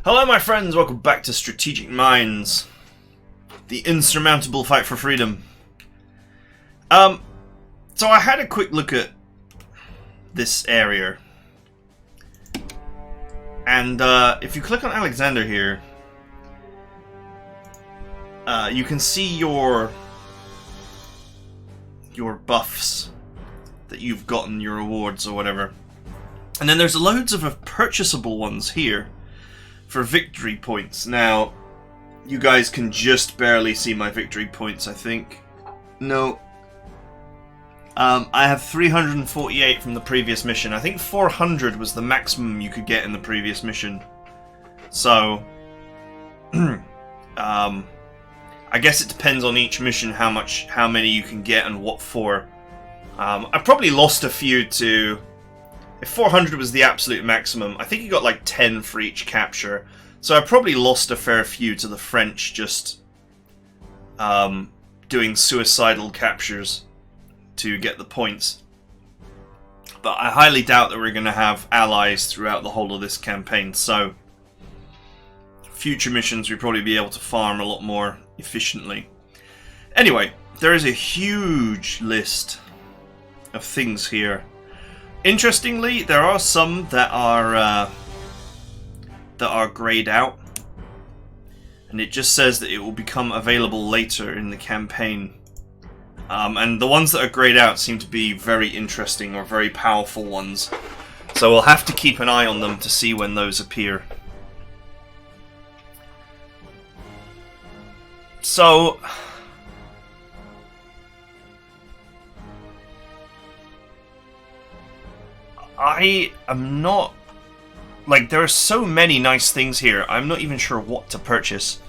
Hello my friends, welcome back to Strategic Minds, the insurmountable fight for freedom. So I had a quick look at this area, and if you click on Alexander here, you can see your buffs that you've gotten, your rewards or whatever. And then there's loads of purchasable ones here for victory points. Now, you guys can just barely see my victory points, I think. No. I have 348 from the previous mission. I think 400 was the maximum you could get in the previous mission. So, I guess it depends on each mission how many you can get and what for. I probably lost a few to... If 400 was the absolute maximum, I think you got like 10 for each capture. So I probably lost a fair few to the French just doing suicidal captures to get the points. But I highly doubt that we're going to have allies throughout the whole of this campaign. So future missions we'll probably be able to farm a lot more efficiently. Anyway, there is a huge list of things here. Interestingly, there are some that are grayed out, and it just says that it will become available later in the campaign. And the ones that are grayed out seem to be very interesting or very powerful ones, so we'll have to keep an eye on them to see when those appear. So, I am not... Like, there are so many nice things here, I'm not even sure what to purchase.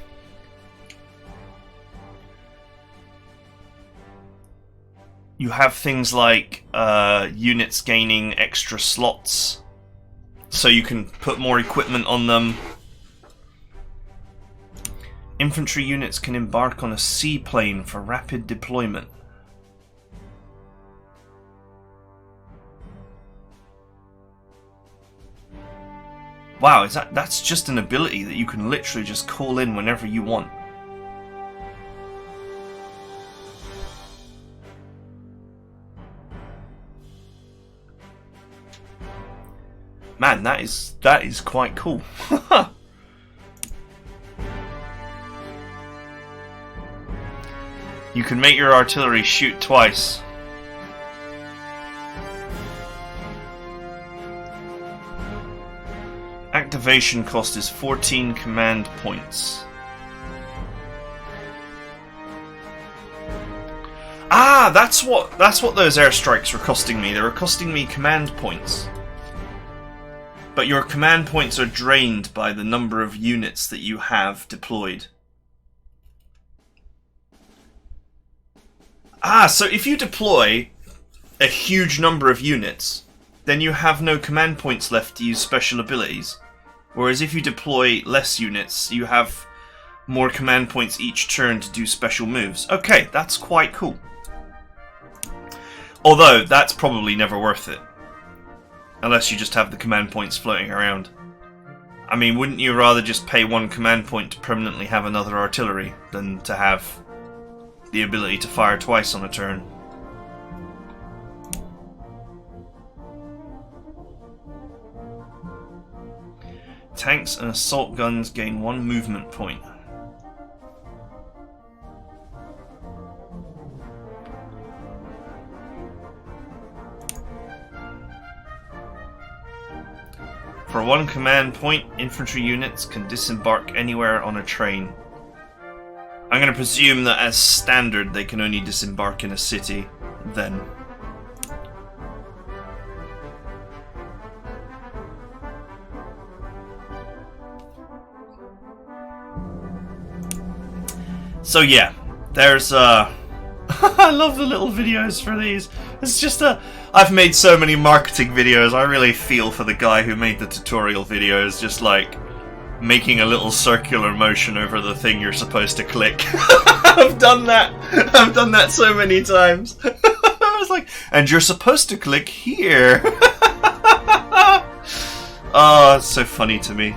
You have things like units gaining extra slots, so you can put more equipment on them. Infantry units can embark on a seaplane for rapid deployment. Wow, that's just an ability that you can literally just call in whenever you want. Man, that is quite cool. You can make your artillery shoot twice. Activation cost is 14 command points. Ah, that's what those airstrikes were costing me. They were costing me command points. But your command points are drained by the number of units that you have deployed. Ah, so if you deploy a huge number of units, then you have no command points left to use special abilities. Whereas if you deploy less units, you have more command points each turn to do special moves. Okay, that's quite cool. Although, that's probably never worth it. Unless you just have the command points floating around. I mean, wouldn't you rather just pay one command point to permanently have another artillery than to have the ability to fire twice on a turn? Tanks and assault guns gain 1 movement point. For 1 command point, infantry units can disembark anywhere on a train. I'm going to presume that as standard they can only disembark in a city, then. So yeah, there's I love the little videos for these. It's just I've made so many marketing videos, I really feel for the guy who made the tutorial videos, just like making a little circular motion over the thing you're supposed to click. I've done that so many times. I was like, and you're supposed to click here. Oh, it's so funny to me.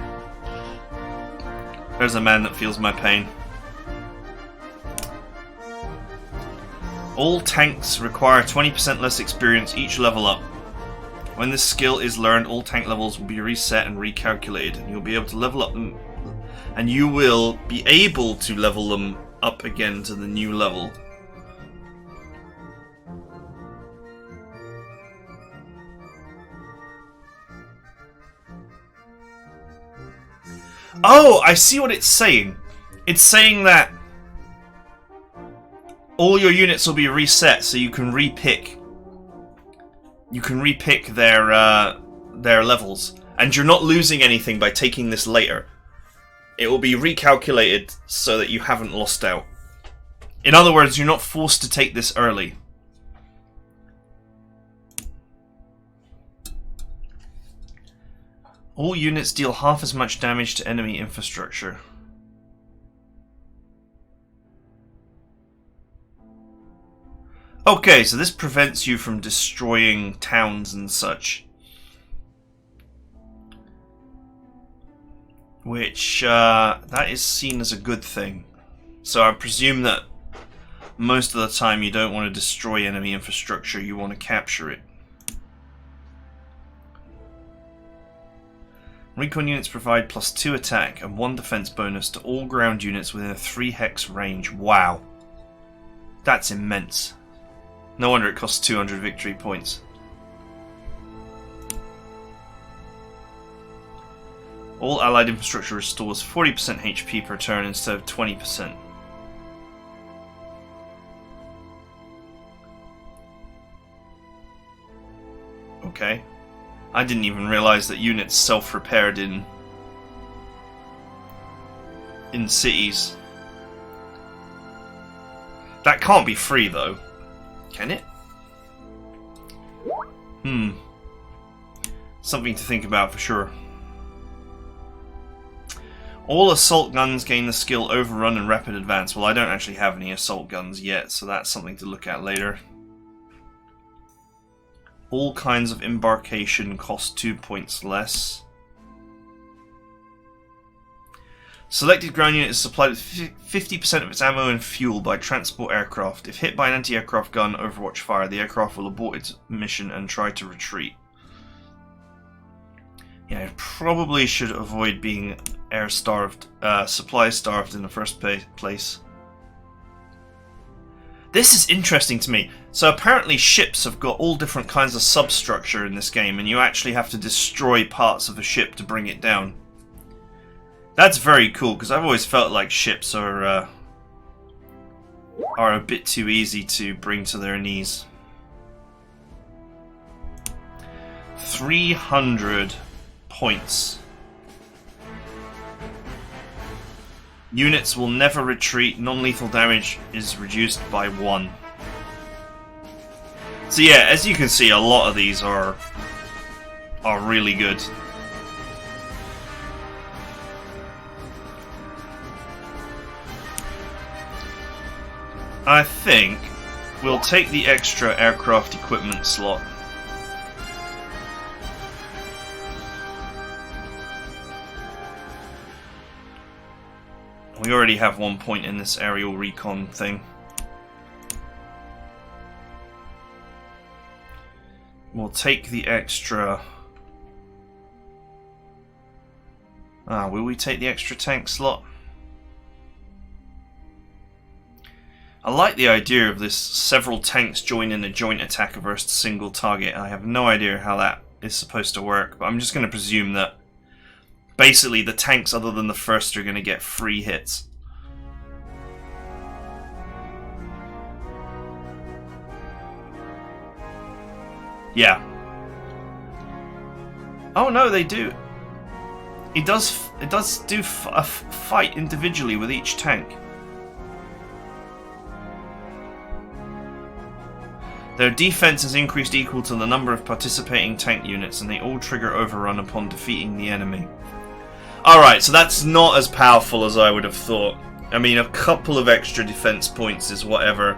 There's a man that feels my pain. All tanks require 20% less experience each level up. When this skill is learned, all tank levels will be reset and recalculated, and you'll be able to level up them, and you will be able to level them up again to the new level. Oh, I see what it's saying. It's saying that all your units will be reset, so you can repick. You can repick their levels, and you're not losing anything by taking this later. It will be recalculated so that you haven't lost out. In other words, you're not forced to take this early. All units deal half as much damage to enemy infrastructure. Okay, so this prevents you from destroying towns and such. Which, that is seen as a good thing. So I presume that most of the time you don't want to destroy enemy infrastructure, you want to capture it. Recon units provide +2 attack and 1 defense bonus to all ground units within a 3 hex range. Wow. That's immense. No wonder it costs 200 victory points. All allied infrastructure restores 40% HP per turn instead of 20%. Okay. I didn't even realize that units self-repaired in cities. That can't be free though. Can it? Something to think about for sure. All assault guns gain the skill Overrun and Rapid Advance. Well, I don't actually have any assault guns yet, so that's something to look at later. All kinds of embarkation cost 2 points less. Selected ground unit is supplied with 50% of its ammo and fuel by transport aircraft. If hit by an anti-aircraft gun Overwatch fire, the aircraft will abort its mission and try to retreat. Yeah, I probably should avoid being air-starved, supply-starved in the first place. This is interesting to me. So apparently ships have got all different kinds of substructure in this game, and you actually have to destroy parts of a ship to bring it down. That's very cool, because I've always felt like ships are a bit too easy to bring to their knees. 300 points. Units will never retreat. Non-lethal damage is reduced by 1. So yeah, as you can see, a lot of these are really good. I think we'll take the extra aircraft equipment slot. We already have 1 point in this aerial recon thing. We'll take the extra... will we take the extra tank slot? I like the idea of this several tanks join in a joint attack versus a single target. I have no idea how that is supposed to work, but I'm just going to presume that basically the tanks other than the first are going to get free hits. Yeah. Oh no, they do. It does do a fight individually with each tank. Their defense is increased equal to the number of participating tank units, and they all trigger Overrun upon defeating the enemy. Alright, so that's not as powerful as I would have thought. I mean, a couple of extra defense points is whatever.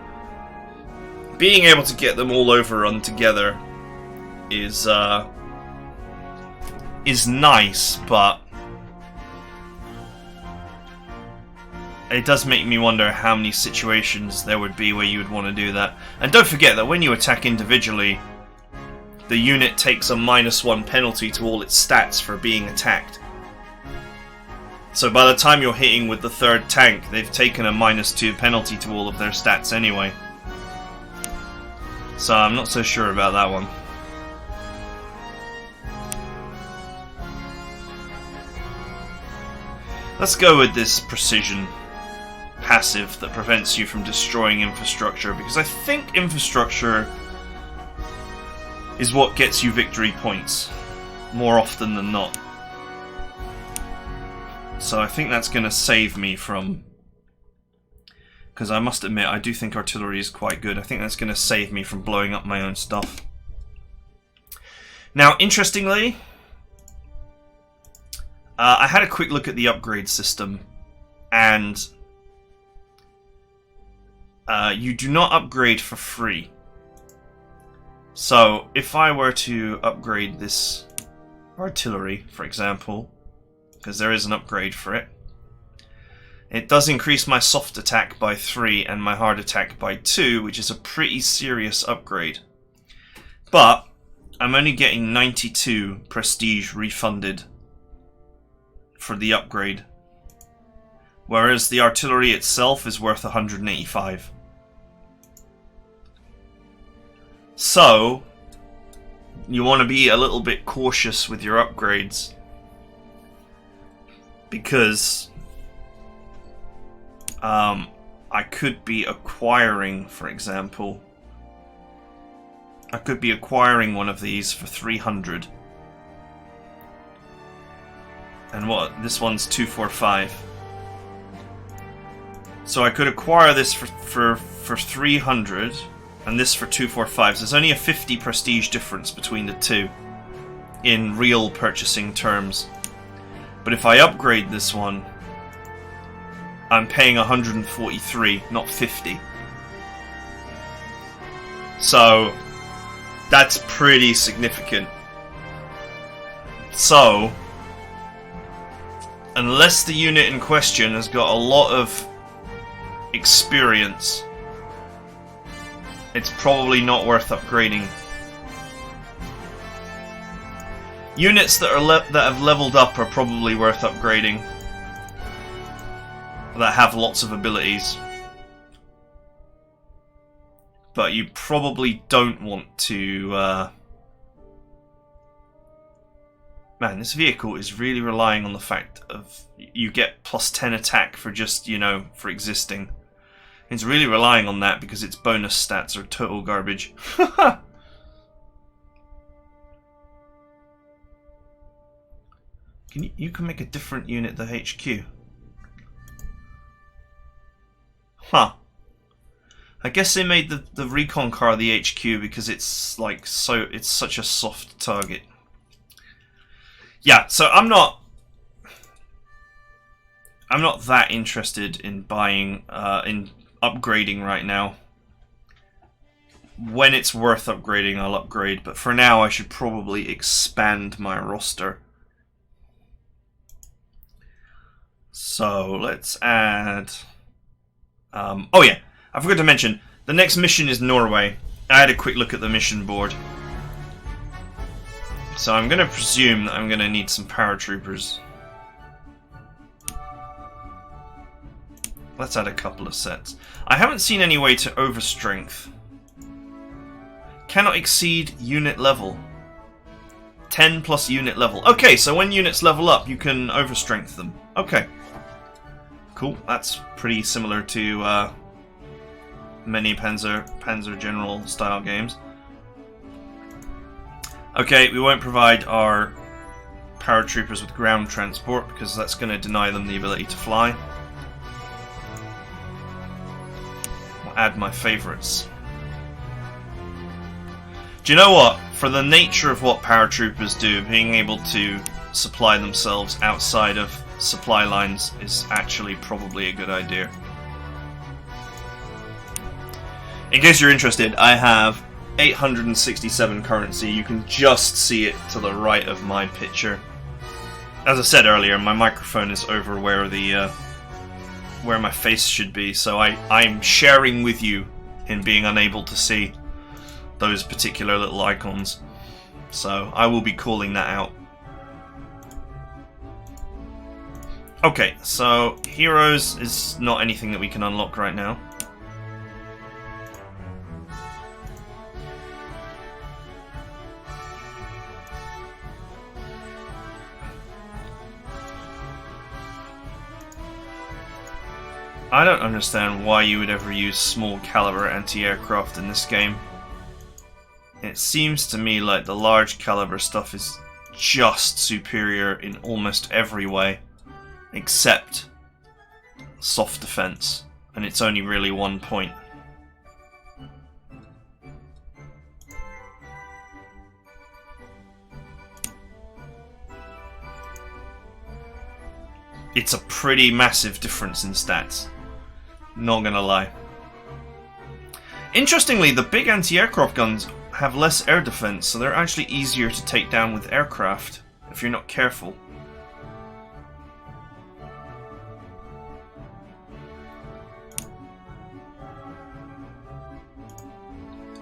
Being able to get them all Overrun together is nice, but it does make me wonder how many situations there would be where you would want to do that. And don't forget that when you attack individually, the unit takes a -1 penalty to all its stats for being attacked. So by the time you're hitting with the third tank, they've taken a -2 penalty to all of their stats anyway. So I'm not so sure about that one. Let's go with this precision passive that prevents you from destroying infrastructure, because I think infrastructure is what gets you victory points more often than not. So I think that's going to save me from... Because I must admit, I do think artillery is quite good. I think that's going to save me from blowing up my own stuff. Now, interestingly, I had a quick look at the upgrade system, and you do not upgrade for free. So, if I were to upgrade this artillery, for example, because there is an upgrade for it, it does increase my soft attack by 3 and my hard attack by 2, which is a pretty serious upgrade. But I'm only getting 92 prestige refunded for the upgrade, whereas the artillery itself is worth 185. So you want to be a little bit cautious with your upgrades, because I could be acquiring, for example, I could be acquiring one of these for 300. And what? This one's 245. So I could acquire this for 300 and this for 245. So there's only a 50 prestige difference between the two in real purchasing terms. But if I upgrade this one, I'm paying 143, not 50. So that's pretty significant. So unless the unit in question has got a lot of experience, it's probably not worth upgrading. Units that have leveled up are probably worth upgrading, that have lots of abilities. But you probably don't want to... Man, this vehicle is really relying on the fact of you get +10 attack for just, you know, for existing. It's really relying on that because its bonus stats are total garbage. You can make a different unit the HQ. Huh. I guess they made the recon car the HQ because it's like it's such a soft target. Yeah, so I'm not that interested in buying in upgrading right now. When it's worth upgrading, I'll upgrade, but for now I should probably expand my roster. So let's add... oh yeah, I forgot to mention, the next mission is Norway. I had a quick look at the mission board. So I'm going to presume that I'm going to need some paratroopers. Let's add a couple of sets. I haven't seen any way to overstrength. Cannot exceed unit level. 10 plus unit level. Okay, so when units level up, you can overstrength them. Okay. Cool, that's pretty similar to many Panzer General style games. Okay, we won't provide our paratroopers with ground transport because that's going to deny them the ability to fly. I'll add my favourites. Do you know what? For the nature of what paratroopers do, being able to supply themselves outside of supply lines is actually probably a good idea. In case you're interested, I have 867 currency. You can just see it to the right of my picture. As I said earlier, my microphone is over where where my face should be, so I'm sharing with you in being unable to see those particular little icons. So I will be calling that out. Okay, so heroes is not anything that we can unlock right now. I don't understand why you would ever use small caliber anti-aircraft in this game. It seems to me like the large caliber stuff is just superior in almost every way, except soft defense, and it's only really 1 point. It's a pretty massive difference in stats. Not gonna lie. Interestingly, the big anti-aircraft guns have less air defense, so they're actually easier to take down with aircraft if you're not careful.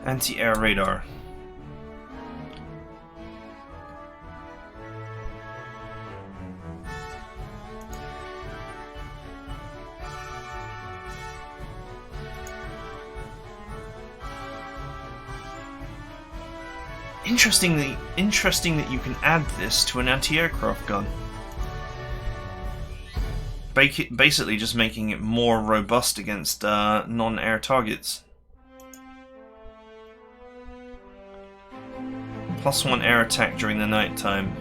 Anti-air radar. Interesting that you can add this to an anti-aircraft gun. Basically just making it more robust against non-air targets. +1 air attack during the night time.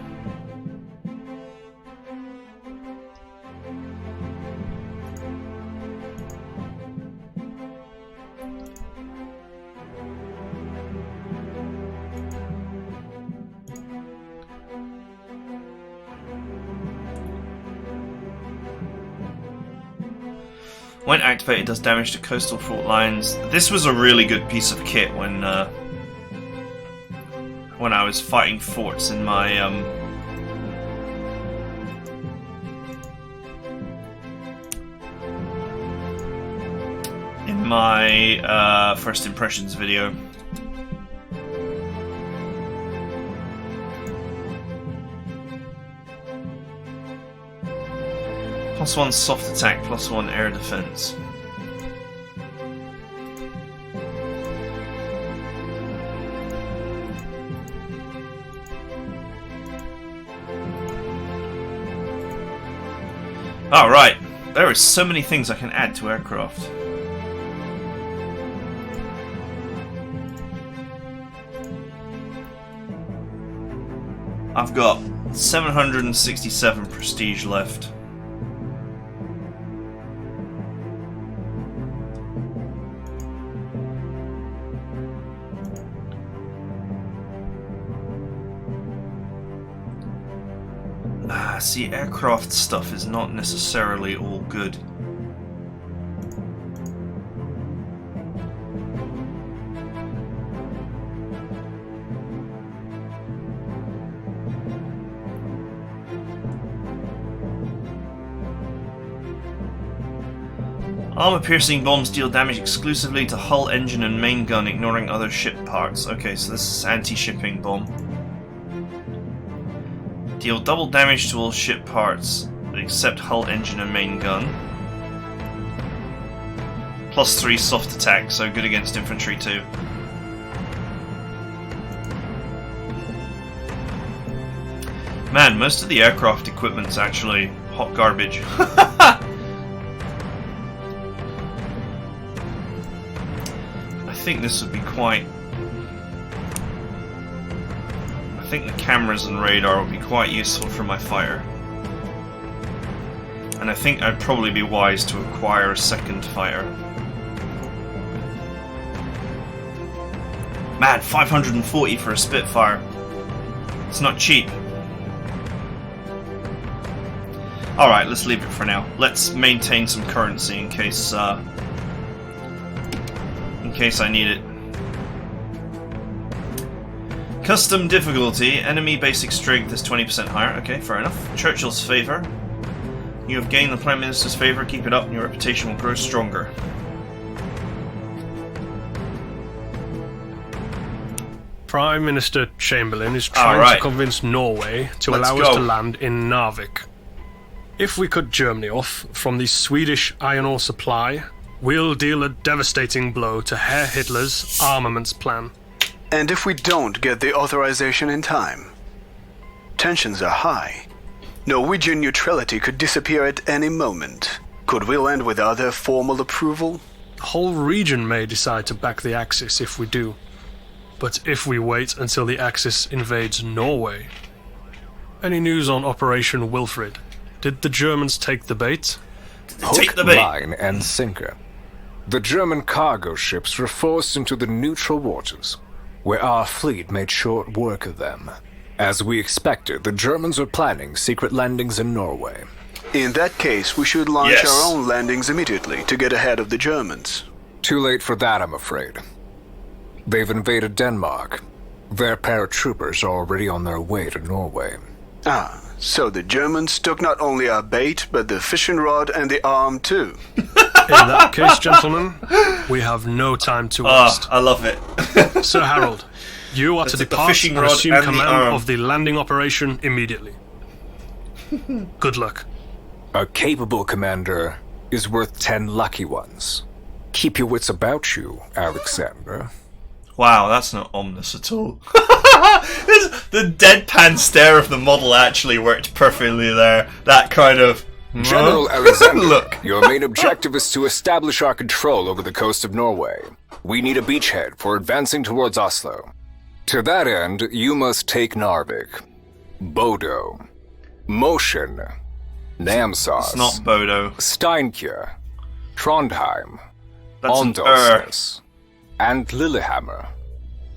When activated, does damage to coastal fault lines. This was a really good piece of kit when I was fighting forts in my first impressions video. +1 soft attack, +1 air defense. Alright, there are so many things I can add to aircraft. I've got 767 prestige left. See, aircraft stuff is not necessarily all good. Armor-piercing bombs deal damage exclusively to hull, engine, and main gun, ignoring other ship parts. Okay, so this is anti-shipping bomb. Deal double damage to all ship parts, except hull, engine, and main gun. +3 soft attack, so good against infantry too. Man, most of the aircraft equipment's actually hot garbage. I think this would be quite... I think the cameras and radar would be quite useful for my fighter. And I think I'd probably be wise to acquire a second fighter. Man, 540 for a Spitfire. It's not cheap. Alright, let's leave it for now. Let's maintain some currency in case I need it. Custom difficulty. Enemy basic strength is 20% higher. Okay, fair enough. Churchill's favour. You have gained the Prime Minister's favour. Keep it up and your reputation will grow stronger. Prime Minister Chamberlain is trying to convince Norway to allow us to land in Narvik. If we cut Germany off from the Swedish iron ore supply, we'll deal a devastating blow to Herr Hitler's armaments plan. And if we don't get the authorization in time? Tensions are high. Norwegian neutrality could disappear at any moment. Could we land without their formal approval? The whole region may decide to back the Axis if we do. But if we wait until the Axis invades Norway... Any news on Operation Wilfred? Did the Germans take the bait? Hook, line, and sinker. The German cargo ships were forced into the neutral waters, where our fleet made short work of them. As we expected, the Germans were planning secret landings in Norway. In that case, we should launch our own landings immediately to get ahead of the Germans. Too late for that, I'm afraid. They've invaded Denmark. Their paratroopers are already on their way to Norway. Ah, so the Germans took not only our bait, but the fishing rod and the arm too. In that case, gentlemen, we have no time to waste. I love it. Sir Harold, you are to depart and assume command of the landing operation immediately. Good luck. A capable commander is worth 10 lucky ones. Keep your wits about you, Alexander. Wow, that's not ominous at all. The deadpan stare of the model actually worked perfectly there. That kind of... General Alexander, look. Your main objective is to establish our control over the coast of Norway. We need a beachhead for advancing towards Oslo. To that end, you must take Narvik, Bodo, Motion, Namsos, It's not Bodo. Steinkjer, Trondheim, That's Åndalsnes, and Lillehammer.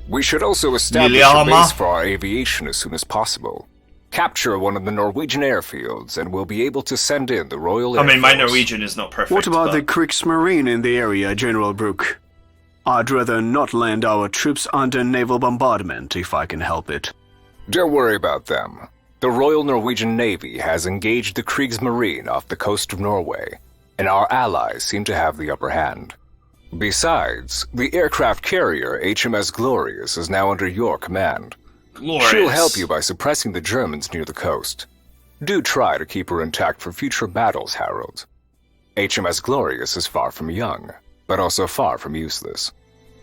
We should also establish a base for our aviation as soon as possible. Capture one of the Norwegian airfields and we'll be able to send in the Royal Air Force. My Norwegian is not perfect. What about the Kriegsmarine in the area, General Brooke? I'd rather not land our troops under naval bombardment if I can help it. Don't worry about them. The Royal Norwegian Navy has engaged the Kriegsmarine off the coast of Norway, and our allies seem to have the upper hand. Besides, the aircraft carrier HMS Glorious is now under your command. Glorious. She'll help you by suppressing the Germans near the coast. Do try to keep her intact for future battles, Harold. HMS Glorious is far from young, but also far from useless.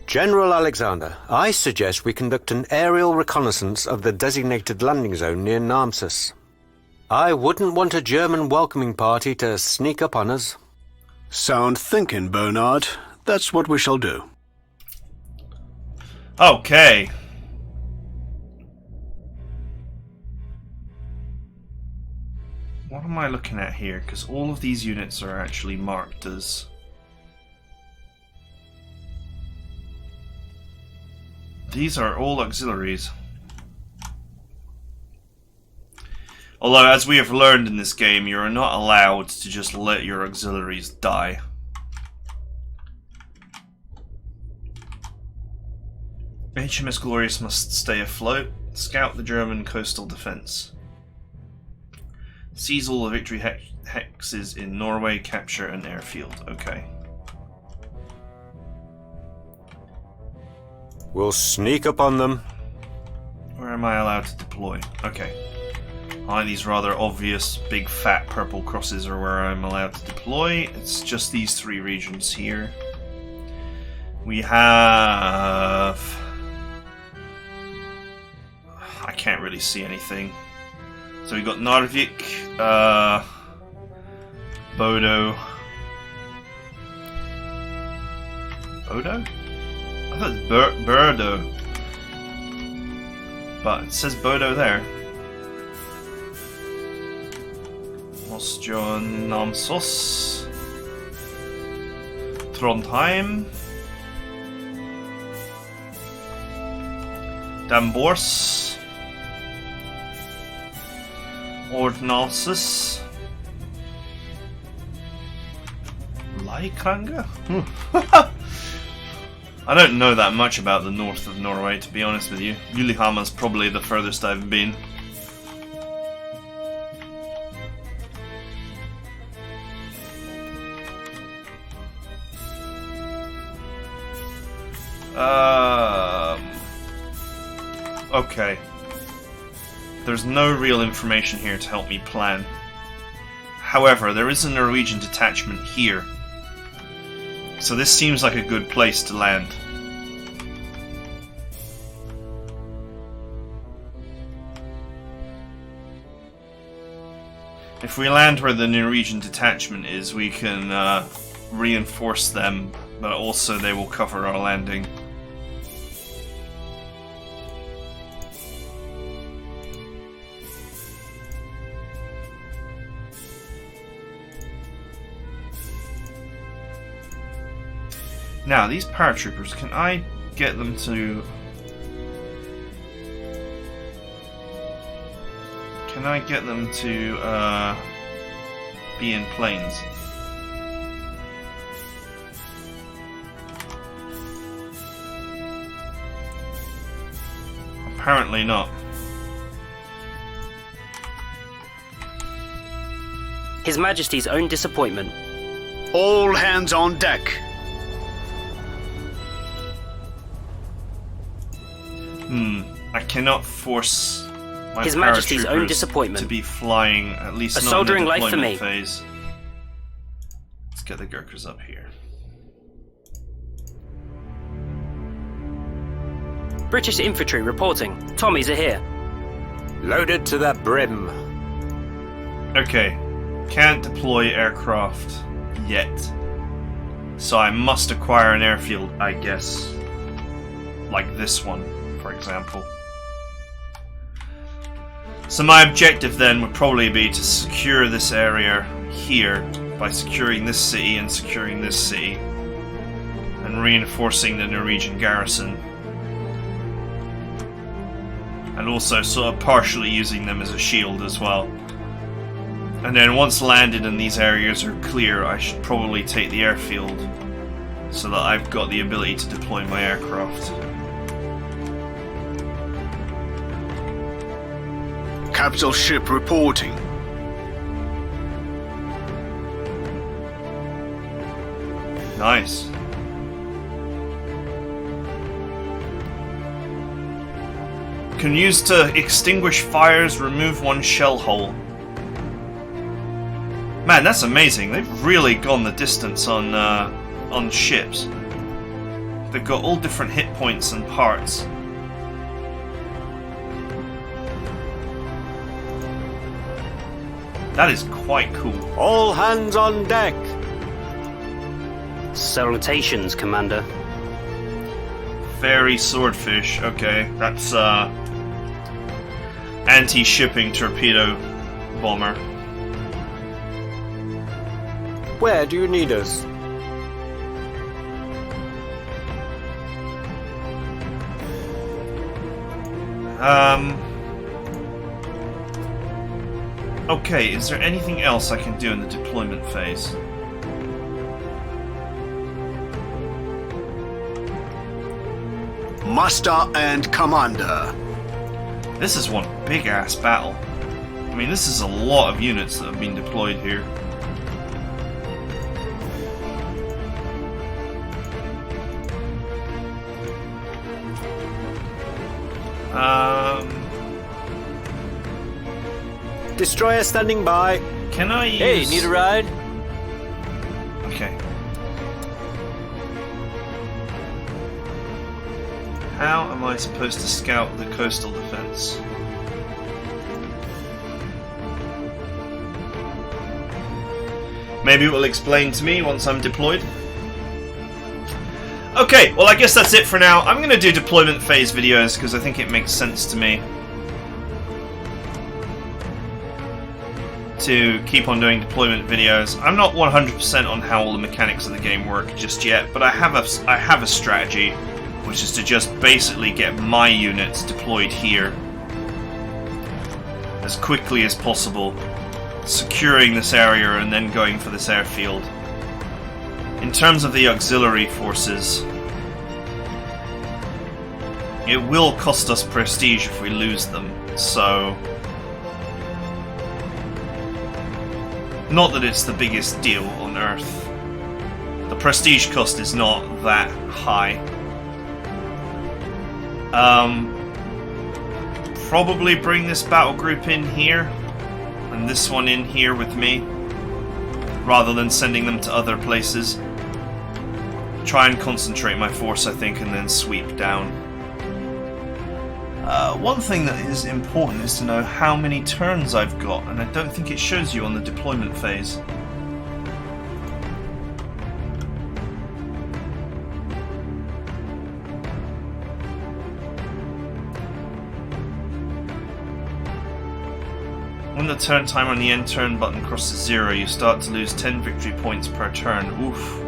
General Alexander, I suggest we conduct an aerial reconnaissance of the designated landing zone near Namsos. I wouldn't want a German welcoming party to sneak up on us. Sound thinking, Bernard. That's what we shall do. Okay. What am I looking at here? Because all of these units are actually marked as... These are all auxiliaries. Although, as we have learned in this game, you are not allowed to just let your auxiliaries die. HMS Glorious must stay afloat. Scout the German coastal defense. Seize all the victory hexes in Norway. Capture an airfield. Okay. We'll sneak up on them. Where am I allowed to deploy? Okay. These rather obvious big fat purple crosses are where I'm allowed to deploy. It's just these three regions here. We have... I can't really see anything. So we've got Narvik, Bodo. Bodo? I thought it was Burdo. But it says Bodo there. Mostjo Namsos. Trondheim. Dambors. Ordnalses. Laikranga? I don't know that much about the north of Norway, to be honest with you. Lillehammer's probably the furthest I've been. Okay. There's no real information here to help me plan. However, there is a Norwegian detachment here. So this seems like a good place to land. If we land where the Norwegian detachment is, we can reinforce them, but also they will cover our landing. Now, these paratroopers, can I get them to... Can I get them to be in planes? Apparently not. His Majesty's own disappointment. All hands on deck. I cannot force my His Majesty's own paratroopers disappointment. to be flying, at least A not in soldering the life for deployment me. phase. Let's get the Gurkhas up here. British infantry reporting. Tommies are here. Loaded to the brim. Okay, can't deploy aircraft yet. So I must acquire an airfield, I guess. Like this one, for example. So my objective then would probably be to secure this area here by securing this city and securing this city and reinforcing the Norwegian garrison. And also sort of partially using them as a shield as well. And then once landed and these areas are clear, I should probably take the airfield so that I've got the ability to deploy my aircraft. Capital ship reporting. Nice. Can use to extinguish fires, remove one shell hole. Man, that's amazing. They've really gone the distance on ships. They've got all different hit points and parts. That is quite cool. All hands on deck. Salutations, Commander. Fairy swordfish. Okay, that's anti-shipping torpedo bomber. Where do you need us? Okay, is there anything else I can do in the deployment phase? Master and Commander. This is one big-ass battle. I mean, this is a lot of units that have been deployed here. Destroyer standing by. Can I use... Hey, need a ride? Okay. How am I supposed to scout the coastal defense? Maybe it will explain to me once I'm deployed. Okay, well I guess that's it for now. I'm going to do deployment phase videos because I think it makes sense to me to keep on doing deployment videos. I'm not 100% on how all the mechanics of the game work just yet, but I have a strategy, which is to just basically get my units deployed here as quickly as possible, securing this area and then going for this airfield. In terms of the auxiliary forces, it will cost us prestige if we lose them, so... Not that it's the biggest deal on Earth. The prestige cost is not that high. Probably bring this battle group in here, and this one in here with me, rather than sending them to other places. Try and concentrate my force, I think, and then sweep down. One thing that is important is to know how many turns I've got, and I don't think it shows you on the deployment phase. When the turn timer on the end turn button crosses 0, you start to lose 10 victory points per turn. Oof.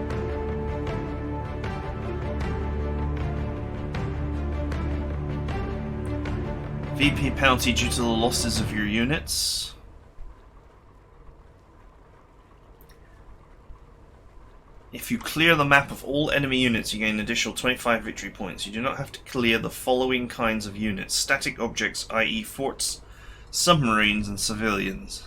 VP penalty due to the losses of your units. If you clear the map of all enemy units, you gain an additional 25 victory points. You do not have to clear the following kinds of units: static objects, i.e. forts, submarines, and civilians.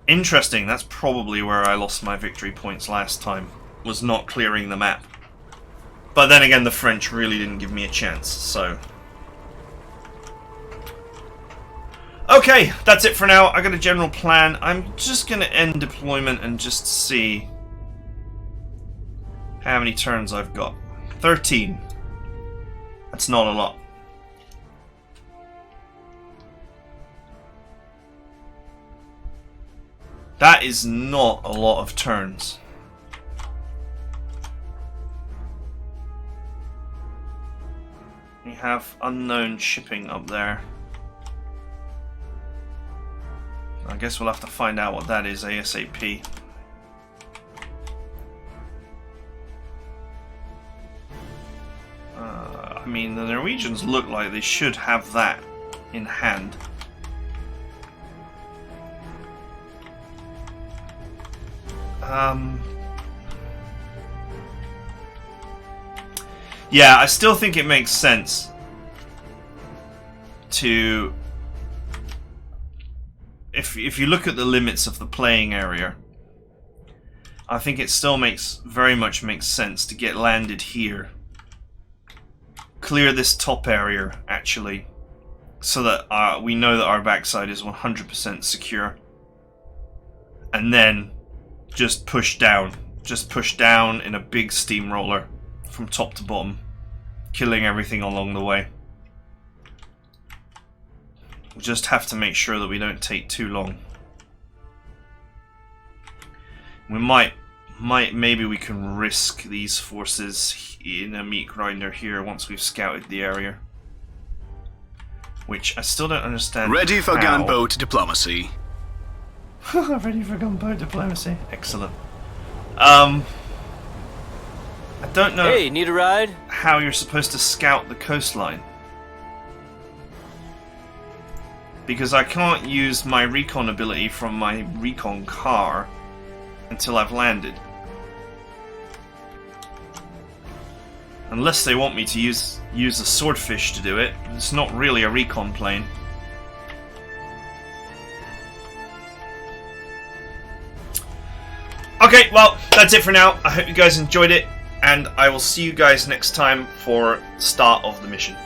Interesting, that's probably where I lost my victory points last time, was not clearing the map. But then again, the French really didn't give me a chance, so... Okay, that's it for now. I got a general plan. I'm just going to end deployment and just see how many turns I've got. 13. That's not a lot. That is not a lot of turns. We have unknown shipping up there. I guess we'll have to find out what that is ASAP. I mean, the Norwegians look like they should have that in hand. Yeah, I still think it makes sense to... If you look at the limits of the playing area, I think it still very much makes sense to get landed here. Clear this top area, actually, so that we know that our backside is 100% secure. And then just push down. Just push down in a big steamroller from top to bottom, killing everything along the way. We just have to make sure that we don't take too long. We maybe we can risk these forces in a meat grinder here once we've scouted the area. Which I still don't understand. Ready for gunboat diplomacy. Ready for gunboat diplomacy. Excellent. I don't know. Hey, need a ride? How you're supposed to scout the coastline. Because I can't use my recon ability from my recon car until I've landed. Unless they want me to use a swordfish to do it. It's not really a recon plane. Okay, well, that's it for now. I hope you guys enjoyed it, and I will see you guys next time for the start of the mission.